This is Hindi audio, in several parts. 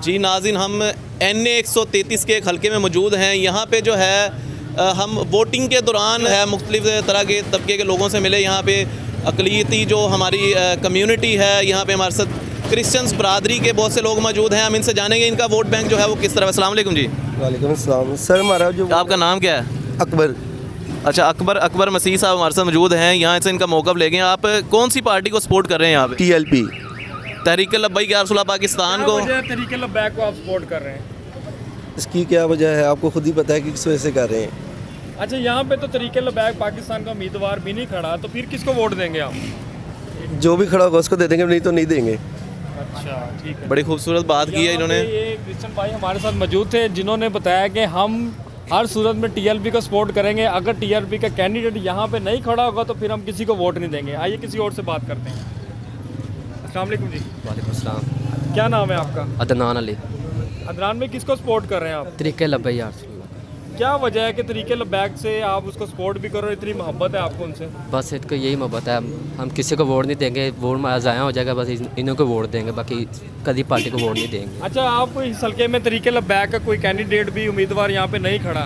जी नाज़रीन, हम NA 133 के एक हल्के में मौजूद हैं। यहाँ पे जो है हम वोटिंग के दौरान है मुख्तलिफ तरह के तबके के लोगों से मिले। यहाँ पे अक़लियती जो हमारी कम्यूनिटी है, यहाँ पे हमारे साथ क्रिश्चियंस बरादरी के बहुत से लोग मौजूद हैं। हम इनसे जानेंगे इनका वोट बैंक जो है वो किस तरह। अस्सलाम वालेकुम जी। वालेकुम अस्सलाम सर। हमारा जो आपका नाम क्या है? अकबर। अच्छा, अकबर मसीह साहब हमारे साथ मौजूद हैं। यहाँ से इनका मौक़िफ़ ले गए। आप कौन सी पार्टी को सपोर्ट कर रहे हैं यहाँ पे? TLP तहरीक-ए-लब्बैक या रसूलुल्लाह पाकिस्तान को। तहरीक-ए-लब्बैक को आप सपोर्ट कर रहे हैं? इसकी क्या वजह है, आपको खुद ही पता है कि किस वजह से कर रहे हैं। अच्छा, यहाँ पे तो तहरीक-ए-लब्बैक पाकिस्तान का उम्मीदवार भी नहीं खड़ा, तो फिर किसको वोट देंगे आप? जो भी खड़ा होगा उसको दे देंगे, नहीं तो नहीं देंगे। अच्छा, ठीक है। बड़ी खूबसूरत बात की है इन्होंने। ये क्रिश्चियन भाई हमारे साथ मौजूद थे जिन्होंने बताया कि हम हर सूरत में TLP को सपोर्ट करेंगे। अगर TLP का कैंडिडेट यहाँ पे नहीं खड़ा होगा तो फिर हम किसी को वोट नहीं देंगे। आइए किसी और से बात करते हैं। अस्सलाम वालेकुम जी। वालेकुम अस्सलाम। क्या नाम है आपका? अदनान अली। अदनान में किसको सपोर्ट कर रहे हैं आप? तहरीक-ए-लब्बैक यार। क्या वजह है कि तहरीक-ए-लब्बैक से आप उसको सपोर्ट भी करो, इतनी मोहब्बत है आपको उनसे? बस इनको यही मोहब्बत है, हम किसी को वोट नहीं देंगे, वोट ज़ाया हो जाएगा, बस इन्हों को वोट देंगे, बाकी कभी पार्टी को वोट नहीं देंगे। अच्छा, आप इस हल्के में तहरीक-ए-लब्बैक का कोई कैंडिडेट भी उम्मीदवार यहाँ पे नहीं खड़ा,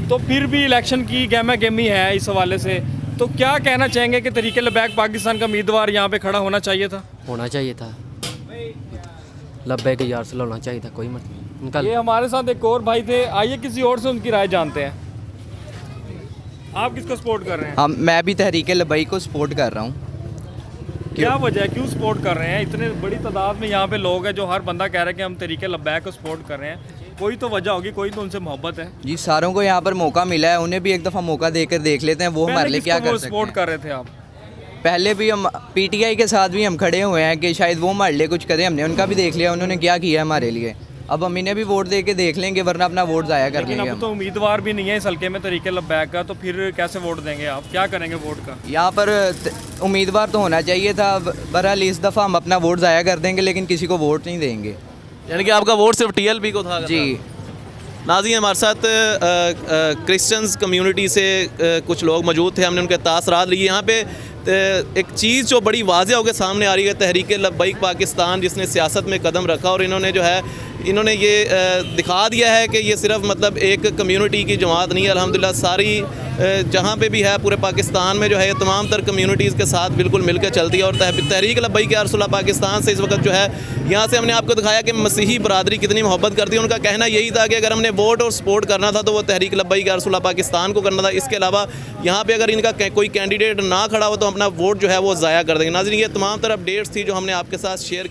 तो फिर भी इलेक्शन की गहमा गहमी है इस हवाले से, तो क्या कहना चाहेंगे कि तहरीक-ए-लब्बैक पाकिस्तान का उम्मीदवार यहाँ पे खड़ा होना चाहिए था? होना चाहिए था, लब्बैक यार से होना चाहिए था, कोई मतलब उनका। ये हमारे साथ एक और भाई थे, आइए किसी और से उनकी राय जानते हैं। आप किसको सपोर्ट कर रहे हैं? मैं भी तहरीक-ए-लब्बैक को सपोर्ट कर रहा हूँ। क्या वजह है, क्यों सपोर्ट कर रहे हैं? इतने बड़ी तादाद में यहाँ पे लोग हैं जो हर बंदा कह रहा है कि हम तहरीक-ए-लब्बैक को सपोर्ट कर रहे हैं। कोई तो वजह होगी, कोई तो उनसे मोहब्बत है जी। सारों को यहाँ पर मौका मिला है, उन्हें भी एक दफ़ा मौका देकर देख लेते हैं वो हमारे लिए क्या कर सकते हैं। सपोर्ट कर रहे थे आप? पहले भी हम PTI के साथ भी हम खड़े हुए हैं कि शायद वो हमारे लिए कुछ करें। हमने उनका भी देख लिया, उन्होंने क्या किया हमारे लिए। अब हम इन्हें भी वोट दे के देख लेंगे, वरना अपना वोट ज़ाया कर लेंगे। अब तो उम्मीदवार भी नहीं है इस हल्के में तहरीक-ए-लब्बैक का, तो फिर कैसे वोट देंगे आप? क्या करेंगे वोट का? यहाँ पर उम्मीदवार तो होना चाहिए था। बहरहाल इस दफ़ा हम अपना वोट ज़ाया कर देंगे, लेकिन किसी को वोट नहीं देंगे। यानी कि आपका वोट सिर्फ TLP को था? जी। नाज़रीन, हमारे साथ क्रिश्चियंस कम्यूनिटी से कुछ लोग मौजूद थे। हमने उनके तासरात लिए। यहाँ पे एक चीज़ जो बड़ी वाज़ेह होकर सामने आ रही है, तहरीक-ए-लब्बैक पाकिस्तान जिसने सियासत में कदम रखा और इन्होंने जो है इन्होंने ये दिखा दिया है कि ये सिर्फ मतलब एक कम्यूनिटी की जमात नहीं है। अल्हम्दुलिल्लाह सारी जहाँ पे भी है पूरे पाकिस्तान में जो है ये तमाम तर कम्यूनिटीज़ के साथ बिल्कुल मिलकर चलती है। और तहरीक-ए-लब्बैक या रसूलुल्लाह पाकिस्तान से इस वक्त जो है यहाँ से हमने आपको दिखाया कि मसीही बरादरी कितनी मोहब्बत करती है। उनका कहना यही था कि अगर हमने वोट और सपोर्ट करना था तो वो तहरीक-ए-लब्बैक या रसूलुल्लाह पाकिस्तान को करना था। इसके अलावा यहाँ पर अगर इनका कोई कैंडिडेट ना खड़ा हो तो अपना वोट जो है वो ज़ाया कर देंगे। नाज़रीन, ये तमाम तर अपडेट्स थी जो हमने आपके साथ शेयर की।